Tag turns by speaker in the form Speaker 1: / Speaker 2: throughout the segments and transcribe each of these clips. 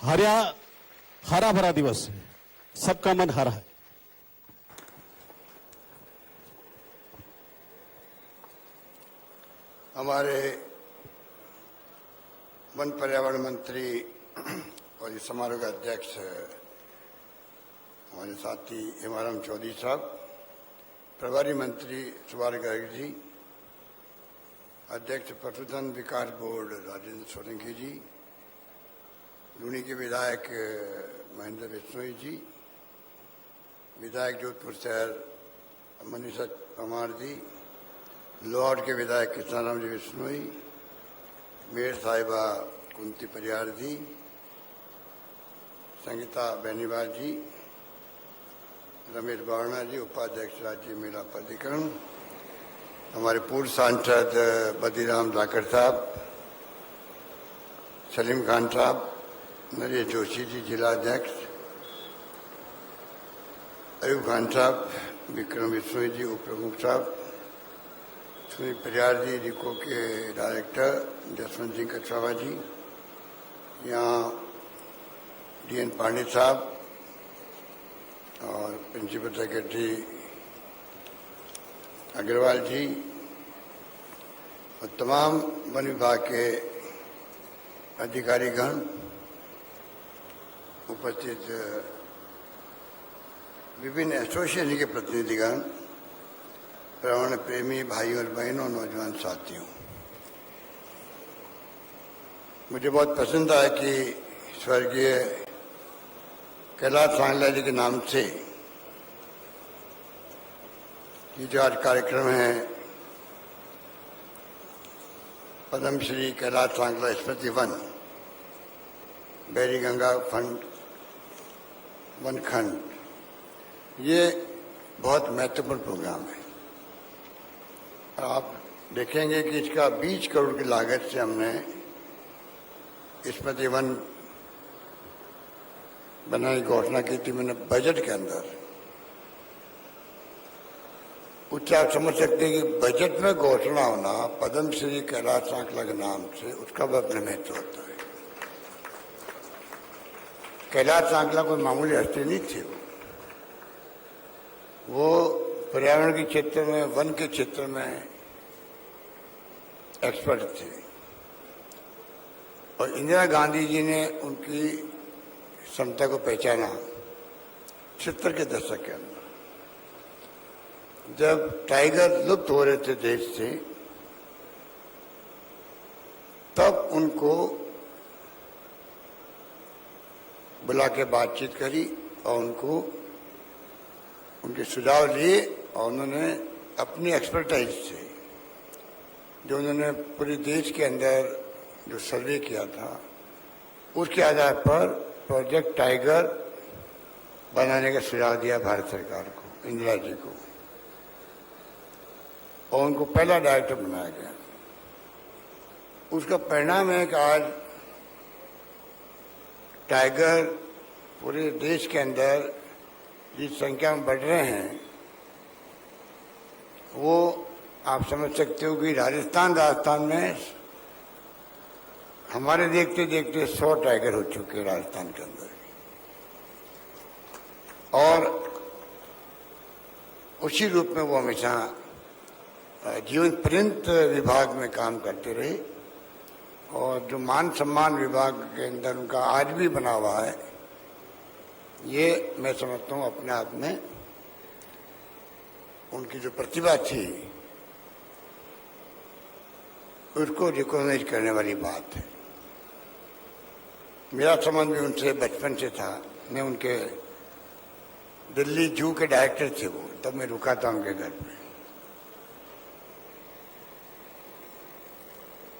Speaker 1: हरा भरा दिवस है, सबका मन हरा है।
Speaker 2: हमारे वन पर्यावरण मंत्री और इस समारोह के अध्यक्ष हमारे साथी हिमाराम चौधरी साहब, प्रभारी मंत्री सुभाष गर्ग जी, अध्यक्ष पशुधन विकास बोर्ड राजेंद्र सोलंकी जी, लूनी के विधायक महेंद्र बिश्नोई जी, विधायक जोधपुर शहर मनीषा परमार जी, लोहार के विधायक कृष्णाराम जी बिश्नोई, मेयर साहिबा कुंती परियार जी, संगीता बेनीवाल जी, रमेश बावना जी, उपाध्यक्ष राज्य मेला प्राधिकरण, हमारे पूर्व सांसद बद्रीराम धाकर साहब, सलीम खान साहब, नरेश जोशी जी जिला अध्यक्ष, अयूब खान साहब, विक्रम बिश्नोई जी उप प्रमुख साहब, सुनील परियार जी रिको के डायरेक्टर, जसवंत सिंह कछवाहा जी, यहाँ डीएन पांडे साहब और प्रिंसिपल सेक्रेटरी अग्रवाल जी और तमाम वन विभाग के अधिकारीगण, उपस्थित विभिन्न एसोसिएशन के प्रतिनिधिगण, पर्यावरण प्रेमी भाइयों और बहनों, नौजवान साथियों, मुझे बहुत पसंद आया कि स्वर्गीय कैलाश सांगला जी के नाम से ये जो आज कार्यक्रम है पद्म श्री कैलाश सांगला स्मृति वन बैरी गंगा फंड वन खंड, ये बहुत महत्वपूर्ण प्रोग्राम है। आप देखेंगे कि इसका 20 करोड़ की लागत से हमने स्मृति वन बनाने की घोषणा की थी। मैंने बजट के अंदर उससे आप समझ सकते हैं कि बजट में घोषणा होना पद्म श्री कैलाश सांगला के नाम से, उसका भी अपने महत्व होता है। कैलाश सांगला कोई मामूली हस्ती नहीं थी, वो पर्यावरण के क्षेत्र में, वन के क्षेत्र में एक्सपर्ट थे और इंदिरा गांधी जी ने उनकी क्षमता को पहचाना 70 के दशक के अंदर, जब टाइगर लुप्त हो रहे थे देश से, तब उनको बुला के बातचीत करी और उनको उनके सुझाव लिए और उन्होंने अपनी एक्सपर्टाइज से, जो उन्होंने पूरे देश के अंदर जो सर्वे किया था, उसके आधार पर प्रोजेक्ट टाइगर बनाने का सुझाव दिया भारत सरकार को, इंदिरा जी को, और उनको पहला डायरेक्टर बनाया गया। उसका परिणाम है कि आज टाइगर पूरे देश के अंदर जिस संख्या में बढ़ रहे हैं, वो आप समझ सकते हो कि राजस्थान में हमारे देखते देखते 100 टाइगर हो चुके हैं राजस्थान के अंदर, और उसी रूप में वो हमेशा जीवन पर्यंत विभाग में काम करते रहे और जो मान सम्मान विभाग के अंदर उनका आज भी बना हुआ है, ये मैं समझता हूँ अपने आप में उनकी जो प्रतिभा थी उसको रिकॉग्नाइज करने वाली बात है। मेरा संबंध भी उनसे बचपन से था। मैं उनके दिल्ली जू के डायरेक्टर थे वो, तब मैं रुका था उनके घर पे।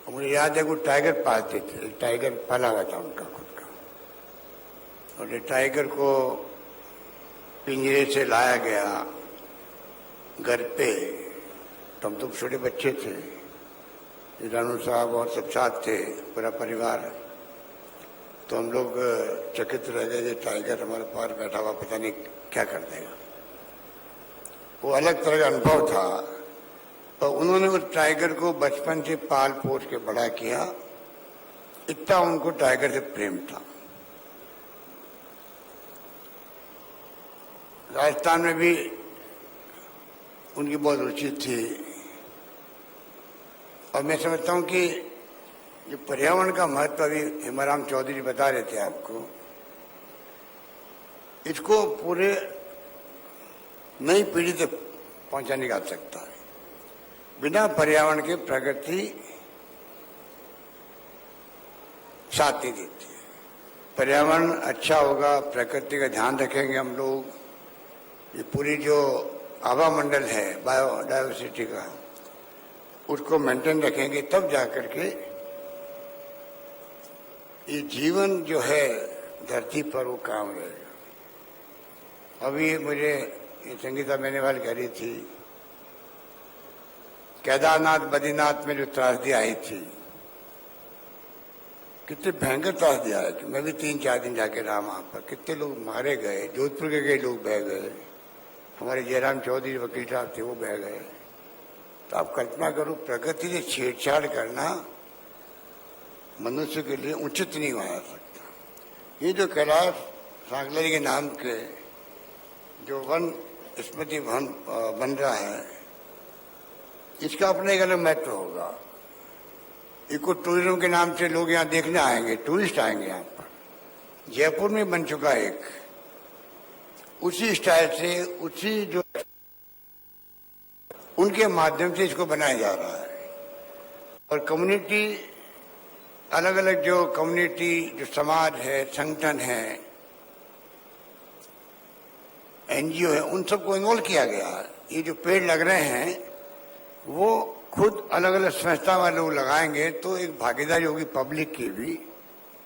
Speaker 2: मुझे याद है वो टाइगर पालते थे, एक टाइगर पाला हुआ था उनका खुद का, और ये टाइगर को पिंजरे से लाया गया घर पे, तो हम तो छोटे बच्चे थे, रानू साहब और सब साथ थे, पूरा परिवार। तो हम लोग चकित रह गए, ये टाइगर हमारे पास बैठा हुआ पता नहीं क्या कर देगा। वो अलग तरह का अनुभव था। तो उन्होंने उस टाइगर को बचपन से पाल पोस के बड़ा किया, इतना उनको टाइगर से प्रेम था। राजस्थान में भी उनकी बहुत रुचि थी और मैं समझता हूं कि जो पर्यावरण का महत्व अभी हेमाराम चौधरी बता रहे थे आपको, इसको पूरे नई पीढ़ी तक पहुंचाने की आवश्यकता है। बिना पर्यावरण के प्रगति साथ नहीं देती है। पर्यावरण अच्छा होगा, प्रकृति का ध्यान रखेंगे हम लोग, ये पूरी जो आभा मंडल है बायोडायवर्सिटी का, उसको मेंटेन रखेंगे, तब जाकर के ये जीवन जो है धरती पर वो काम रहेगा। अभी मुझे ये संगीता बेनीवाल कह रही थी, केदारनाथ बद्रीनाथ में जो त्रासदी आई थी, कितने भयंकर त्रासदी आई थी। मैं भी 3-4 दिन जाके रहा वहां पर, कितने लोग मारे गए, जोधपुर के कई लोग बह गए, हमारे जयराम चौधरी वकील साहब थे वो बह गए। तो आप कल्पना करो, प्रकृति से छेड़छाड़ करना मनुष्य के लिए उचित नहीं माना सकता। ये जो कैलाश सांगलरी के नाम के जो वन स्मृति वन बन रहा है, इसका अपना एक अलग महत्व होगा। इको टूरिज्म के नाम से लोग यहाँ देखने आएंगे, टूरिस्ट आएंगे यहाँ पर। जयपुर में बन चुका एक, उसी स्टाइल से, उसी जो उनके माध्यम से इसको बनाया जा रहा है। और कम्युनिटी, अलग अलग जो कम्युनिटी, जो समाज है, संगठन है, एनजीओ है, उन सबको इन्वॉल्व किया गया है। ये जो पेड़ लग रहे हैं वो खुद अलग अलग संस्था वाले लोग लगाएंगे तो एक भागीदारी होगी पब्लिक की भी,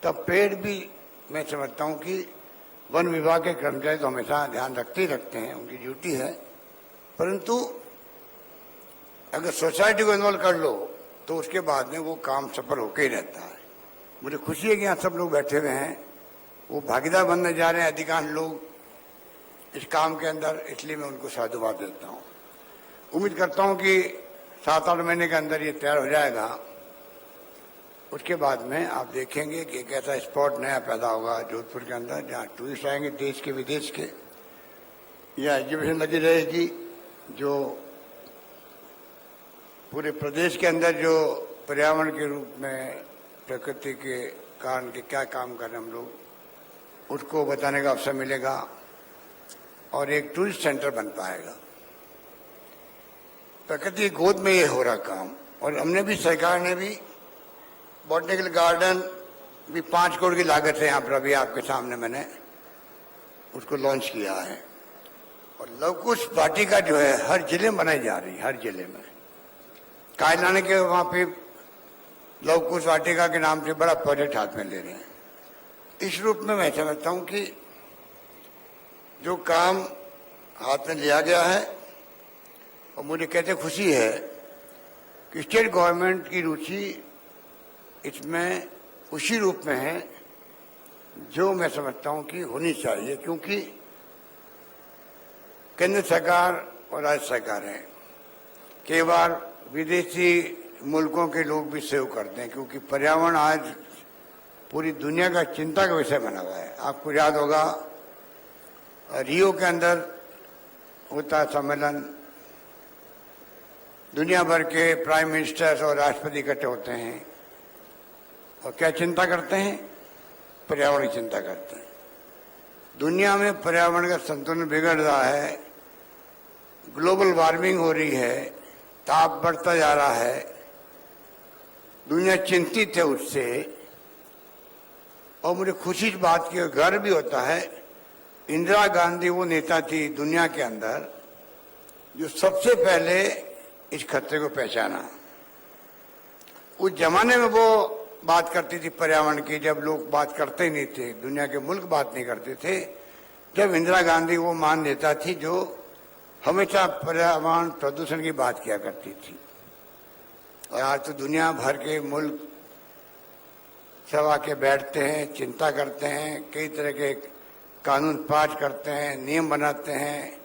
Speaker 2: तब पेड़ भी मैं समझता हूं कि वन विभाग के कर्मचारी तो हमेशा ध्यान रखते ही रखते हैं, उनकी ड्यूटी है। परंतु अगर सोसाइटी को इन्वॉल्व कर लो तो उसके बाद में वो काम सफल होकर ही रहता है। मुझे खुशी है कि यहाँ सब लोग बैठे हुए हैं, वो भागीदार बनने जा रहे हैं अधिकांश लोग इस काम के अंदर, इसलिए मैं उनको साधुवाद देता हूँ। उम्मीद करता हूँ कि 7-8 महीने के अंदर ये तैयार हो जाएगा। उसके बाद में आप देखेंगे कि एक ऐसा स्पॉट नया पैदा होगा जोधपुर के अंदर, जहाँ टूरिस्ट आएंगे देश के विदेश के। यह एग्जीबिशन लगी रहेगी जो पूरे प्रदेश के अंदर जो पर्यावरण के रूप में प्रकृति के कारण के क्या काम कर रहे हैं हम लोग, उसको बताने का अवसर मिलेगा और एक टूरिस्ट सेंटर बन पाएगा। प्रकृति की गोद में ये हो रहा काम। और हमने भी, सरकार ने भी बॉटनिकल गार्डन भी 5 करोड़ की लागत है यहाँ पर, अभी आपके सामने मैंने उसको लॉन्च किया है। और लवकुश वाटिका जो है हर जिले में बनाई जा रही है, हर जिले में। कायलाने के वहां पे लवकुश वाटिका के नाम से बड़ा प्रोजेक्ट हाथ में ले रहे हैं। इस रूप में मैं समझता हूं कि जो काम हाथ में लिया गया है, और मुझे कहते खुशी है कि स्टेट गवर्नमेंट की रुचि इसमें उसी रूप में है जो मैं समझता हूं कि होनी चाहिए, क्योंकि केंद्र सरकार और राज्य सरकार है, कई बार विदेशी मुल्कों के लोग भी सहयोग करते हैं, क्योंकि पर्यावरण आज पूरी दुनिया का चिंता का विषय बना हुआ है। आपको याद होगा रियो के अंदर होता सम्मेलन, दुनिया भर के प्राइम मिनिस्टर्स और राष्ट्रपति इकट्ठे होते हैं और क्या चिंता करते हैं? पर्यावरण की चिंता करते हैं। दुनिया में पर्यावरण का संतुलन बिगड़ रहा है, ग्लोबल वार्मिंग हो रही है, ताप बढ़ता जा रहा है, दुनिया चिंतित है उससे। और मुझे खुशी इस बात की, गर्व भी होता है, इंदिरा गांधी वो नेता थी दुनिया के अंदर जो सबसे पहले इस खतरे को पहचाना। उस जमाने में वो बात करती थी पर्यावरण की, जब लोग बात करते ही नहीं थे, दुनिया के मुल्क बात नहीं करते थे। जब इंदिरा गांधी वो महान नेता थी जो हमेशा पर्यावरण प्रदूषण की बात किया करती थी। और आज तो दुनिया भर के मुल्क सब आके बैठते हैं, चिंता करते हैं, कई तरह के कानून पास करते हैं, नियम बनाते हैं,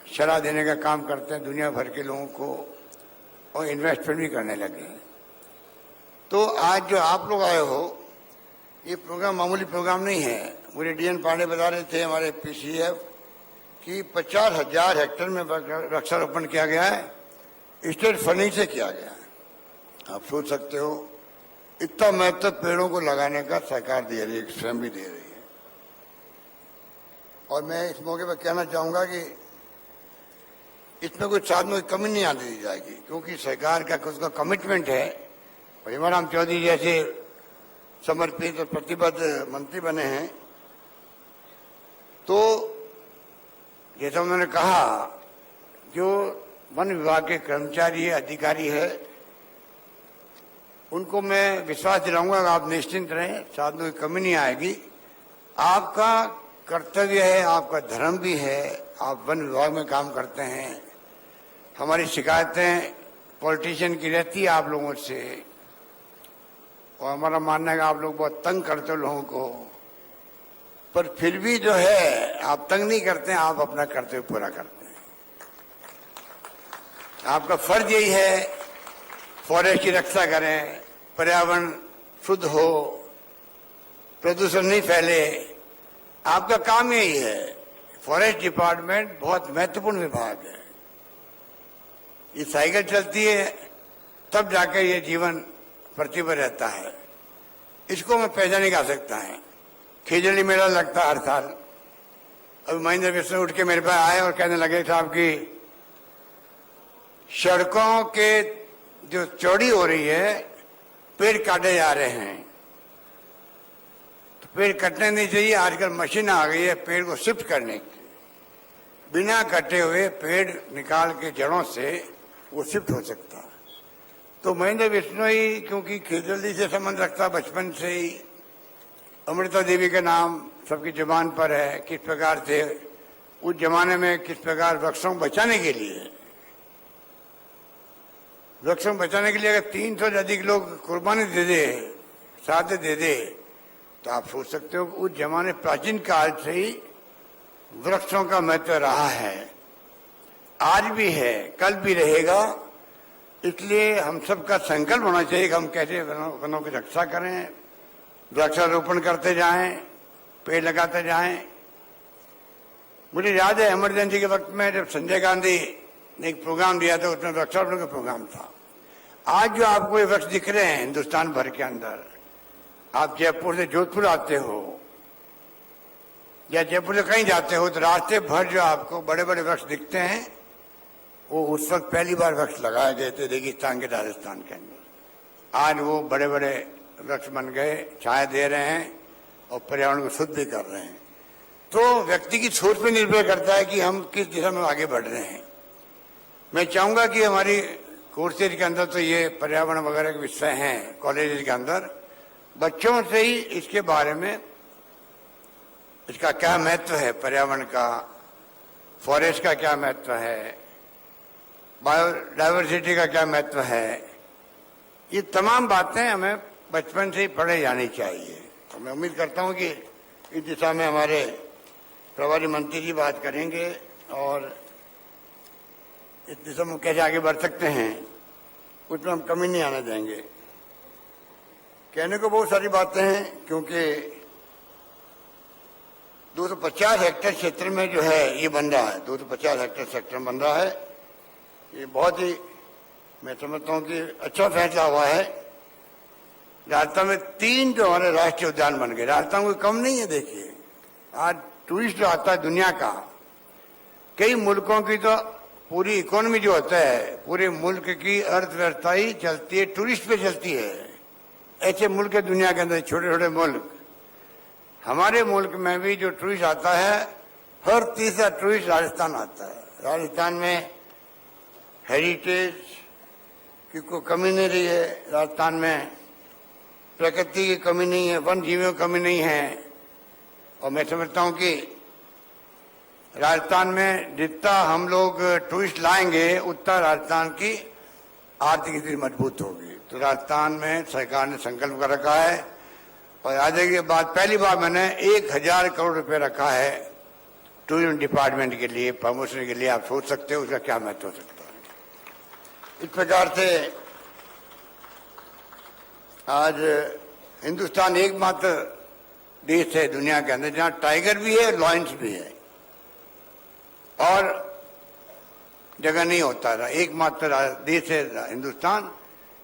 Speaker 2: सलाह देने का काम करते हैं दुनिया भर के लोगों को, और इन्वेस्टमेंट भी करने लगे हैं। तो आज जो आप लोग आए हो, ये प्रोग्राम मामूली प्रोग्राम नहीं है। मुझे डीएन पांडे बता रहे थे, हमारे पीसीएफ कि 50,000 हेक्टेयर में वृक्षारोपण किया गया है, स्टेट फंडिंग से किया गया है। आप सोच सकते हो इतना महत्व पेड़ों को लगाने का सरकार दे रही है, स्वयं भी दे रही है। और मैं इस मौके पर कहना चाहूंगा कि इसमें कोई साधनों की कमी नहीं आने दी जाएगी, क्योंकि सरकार का कुछ का कमिटमेंट है। भीमाराम चौधरी जैसे समर्पित और प्रतिबद्ध मंत्री बने हैं, तो जैसा उन्होंने कहा, जो वन विभाग के कर्मचारी है, अधिकारी है, उनको मैं विश्वास दिलाऊंगा कि आप निश्चिंत रहें, साधनों की कमी नहीं आएगी। आपका कर्तव्य है, आपका धर्म भी है, आप वन विभाग में काम करते हैं। हमारी शिकायतें पॉलिटिशियन की रहती है आप लोगों से, और हमारा मानना है कि आप लोग बहुत तंग करते हो लोगों को, पर फिर भी जो है आप तंग नहीं करते हैं, आप अपना कर्तव्य पूरा करते हैं। आपका फर्ज यही है, फॉरेस्ट की रक्षा करें, पर्यावरण शुद्ध हो, प्रदूषण नहीं फैले, आपका काम यही है। फॉरेस्ट डिपार्टमेंट बहुत महत्वपूर्ण विभाग है। ये साइकिल चलती है तब जाकर ये जीवन प्रतिभा रहता है। इसको मैं पहचान नहीं कर सकता है। खिजड़ी मेला लगता है हर साल। अभी महेंद्र विष्णु उठ के मेरे पास आए और कहने लगे, साहब की सड़कों के जो चौड़ी हो रही है, पेड़ काटे जा रहे हैं, तो पेड़ कटने नहीं चाहिए। आजकल मशीन आ गई है पेड़ को शिफ्ट करने की, बिना कटे हुए पेड़ निकाल के जड़ों से वो शिफ्ट हो सकता है। तो महेंद्र विष्णु ही क्योंकि खिजड़ी से संबंध रखता बचपन से ही, अमृता देवी का नाम सबकी जुबान पर है, किस प्रकार से उस जमाने में किस प्रकार वृक्षों को बचाने के लिए, वृक्षों को बचाने के लिए अगर 300 से अधिक लोग कुर्बानी दे दे, साथ दे दे, तो आप सोच सकते हो उस जमाने प्राचीन काल से ही वृक्षों का महत्व रहा है, आज भी है, कल भी रहेगा। इसलिए हम सबका संकल्प होना चाहिए कि हम कैसे वनों की रक्षा करें, वृक्षारोपण करते जाएं, पेड़ लगाते जाएं। मुझे याद है इमरजेंसी के वक्त में जब संजय गांधी ने एक प्रोग्राम दिया था, उसमें वृक्षारोपण का प्रोग्राम था। आज जो आपको ये वृक्ष दिख रहे हैं हिंदुस्तान भर के अंदर, आप जयपुर से जोधपुर आते हो या जयपुर से कहीं जाते हो, तो रास्ते भर जो आपको बड़े बड़े वृक्ष दिखते हैं, वो उस वक्त पहली बार वृक्ष लगाए गए थे रेगिस्तान के राजस्थान के अंदर। आज वो बड़े बड़े वृक्ष बन गए, छाया दे रहे हैं और पर्यावरण को शुद्ध भी कर रहे हैं। तो व्यक्ति की सोच पर निर्भर करता है कि हम किस दिशा में आगे बढ़ रहे हैं। मैं चाहूंगा कि हमारी कोर्सेज के अंदर तो ये पर्यावरण वगैरह के विषय हैं, कॉलेज के अंदर बच्चों से ही इसके बारे में, इसका क्या महत्व है, पर्यावरण का, फॉरेस्ट का क्या महत्व है, बायोडाइवर्सिटी का क्या महत्व है, ये तमाम बातें हमें बचपन से ही पढ़े जानी चाहिए। तो मैं उम्मीद करता हूं कि इस दिशा में हमारे प्रभारी मंत्री जी बात करेंगे और इस दिशा में कैसे आगे बढ़ सकते हैं, उसमें हम कमी नहीं आने देंगे। कहने को बहुत सारी बातें हैं, क्योंकि 250 हेक्टेयर क्षेत्र में जो है ये बन रहा है, 250 हेक्टेयर सेक्टर बन रहा है। ये बहुत ही मैं समझता हूँ कि अच्छा फैसला हुआ है। राजस्थान में 3 जो हमारे राष्ट्रीय उद्यान बन गए। राजस्थान कोई कम नहीं है। देखिए आज टूरिस्ट जो आता है दुनिया का, कई मुल्कों की तो पूरी इकोनॉमी जो होता है, पूरे मुल्क की अर्थव्यवस्था ही चलती है, टूरिस्ट पे चलती है। ऐसे मुल्क है दुनिया के अंदर, छोटे छोटे मुल्क। हमारे मुल्क में भी जो टूरिस्ट आता है, हर तीसरा टूरिस्ट राजस्थान आता है। राजस्थान में हेरिटेज की कोई कमी नहीं रही है, राजस्थान में प्रकृति की कमी नहीं है, वन जीवों की कमी नहीं है। और मैं समझता हूं कि राजस्थान में जितना हम लोग टूरिस्ट लाएंगे, उतना राजस्थान की आर्थिक स्थिति मजबूत होगी। तो राजस्थान में सरकार ने संकल्प कर रखा है, और आज के बाद पहली बार मैंने 1000 करोड़ रुपए रखा है टूरिज्म डिपार्टमेंट के लिए, प्रमोशन के लिए। आप सोच सकते हो उसका क्या महत्व हो सकता है। इस प्रकार से आज हिंदुस्तान एकमात्र देश है दुनिया के अंदर जहां टाइगर भी है, लॉयंस भी है। और जगह नहीं होता था। एकमात्र देश है हिंदुस्तान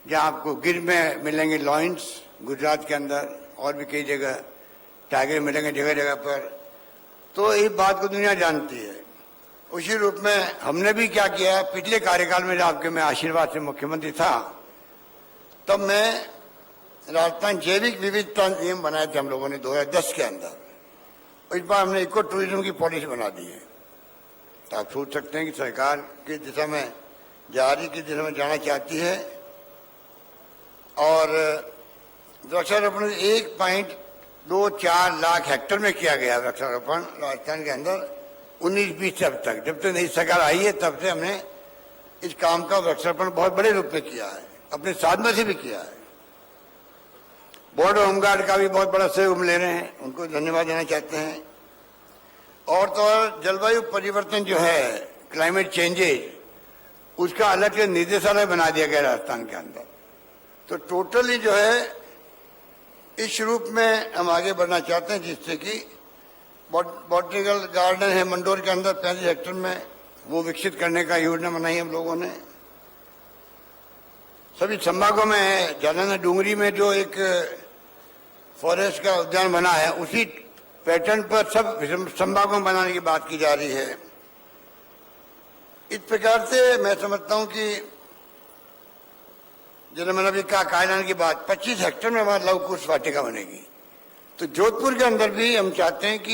Speaker 2: जहां आपको गिर में मिलेंगे लॉयंस, गुजरात के अंदर और भी कई जगह टाइगर मिलेंगे जगह जगह पर। तो इस बात को दुनिया जानती है। उसी रूप में हमने भी क्या किया, पिछले कार्यकाल में जब आपके मैं आशीर्वाद से मुख्यमंत्री था, तब मैं राजस्थान जैविक विविधता नियम बनाए थे हम लोगों ने 2010 के अंदर। इस बार हमने इको टूरिज्म की पॉलिसी बना दी है। तो आप सोच सकते हैं कि सरकार किस दिशा में जा रही, किस दिशा में जाना चाहती है। और वृक्षारोपण 1.24 लाख हेक्टेयर में किया गया वृक्षारोपण राजस्थान के अंदर 19-20 से अब तक। जब तक नई सरकार आई है तब से हमने इस काम का वृक्षारोपण बहुत बड़े रूप में किया है, अपने साधनों से भी किया है। बॉर्डर होमगार्ड का भी बहुत बड़ा सहयोग ले रहे हैं, उनको धन्यवाद देना चाहते हैं। और तो और जलवायु परिवर्तन जो है, क्लाइमेट चेंजेज, उसका अलग से निर्देशालय बना दिया गया राजस्थान के अंदर। तो टोटली जो है इस रूप में हम आगे बढ़ना चाहते हैं, जिससे कि बॉटनिकल गार्डन है मंडोर के अंदर 35 हेक्टेयर में, वो विकसित करने का योजना बनाई हम लोगों ने। सभी संभागों में है। जालना डूंगरी में जो एक फॉरेस्ट का उद्यान बना है, उसी पैटर्न पर सब संभागों में बनाने की बात की जा रही है। इस प्रकार से मैं समझता हूं कि जैसे मैंने अभी कहा कायलान की बात, 25 हेक्टेयर में हमारा लव कुश वाटिका बनेगी। तो जोधपुर के अंदर भी हम चाहते हैं कि